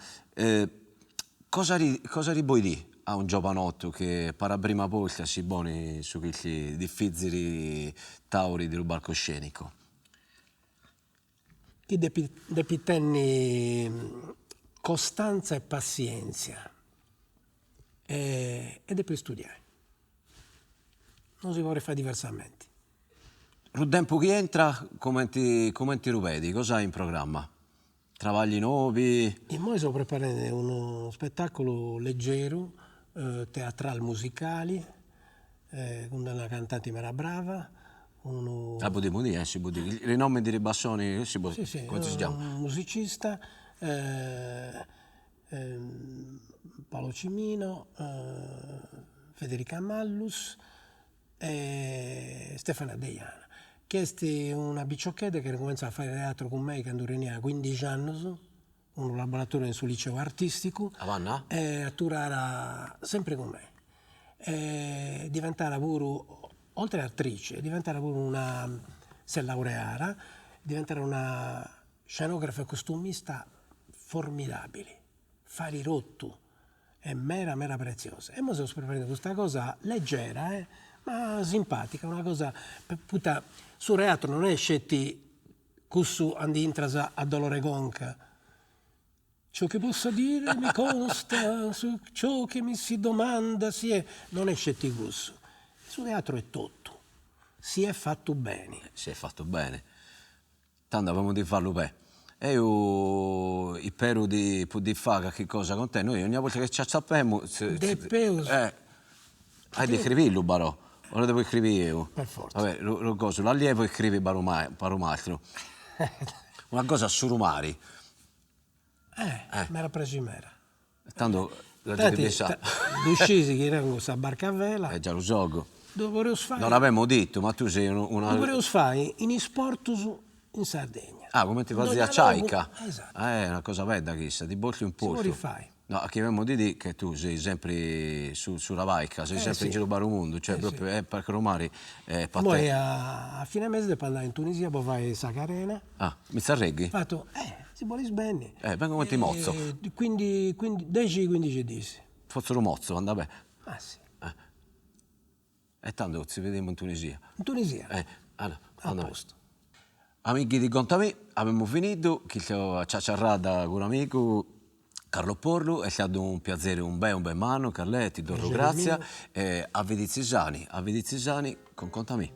cosa vuoi dire a un giovanotto che per la prima volta si pone su questi difficili tauri del palcoscenico? Chi depitenni costanza e pazienza ed per studiare. Non si vuole fare diversamente. Il tempo che entra, come ti rivedi? Cosa hai in programma? Travagli nuovi? E noi stiamo preparando uno spettacolo leggero, teatrale musicale, con una cantante mera brava. Potremmo dire, si può dire. Il nome di Ribassoni, Sì, come si chiama? un musicista, Paolo Cimino, Federica Mallus e Stefania Deiana. Questa è una bicciocchetta che comincia a fare teatro con me quando ha 15 anni, un laboratorio sul liceo artistico, Avanna? e atturare sempre con me. Diventare pure, oltre attrice, diventare pure se laureara, diventare una scenografa e costumista formidabile, fari rotto, è mera preziosa. E mo stiamo preparando questa cosa leggera, ma simpatica, una cosa sul teatro non è scetti cussu andi intrasa a dolore gonca. Ciò che posso dire mi consta, su ciò che mi si domanda non è scetti cussu. Sul teatro è tutto, si è fatto bene. Si è fatto bene. Tanto abbiamo di farlo bene. E io spero di fare qualche cosa con te. Noi ogni volta che ci acciappiamo... hai di scriverlo, però. O lo devo scrivere io? Per forza. Vabbè, lo coso, l'allievo scrive Baromatro. Una cosa su Rumari. Mi era preso in mera. Tanto la gente Senti, pensa... uscisi che erano questa barca a vela, già lo so. dove lo fai? Non l'abbiamo detto, ma tu sei una... Dove lo fai? In Isportus in Sardegna. Ah, come ti fai a Dove Ciaica? Esatto. È una cosa bella chissà, ti borsi un po'. Lo rifai. No, che abbiamo di dire che tu sei sempre sulla Vaica, sei sempre in giro per il mondo, cioè proprio perché Romari è Poi a fine mese devo andare in Tunisia, poi vai a Sacarena. Ah, mi sarreghi? Ho fatto, si vuole bene. Vengo come ti mozzo. Quindi 10-15 disi. Fossero mozzo, andava bene. Ah sì. E tanto ci vediamo in Tunisia. In Tunisia? Allora, A posto. Amici di Contami, abbiamo finito, che ho ciacciarrata con l'amico Carlo Porru, è stato un piacere, un bel mano, Carletti, do grazie, a vedi Cisani con Contami.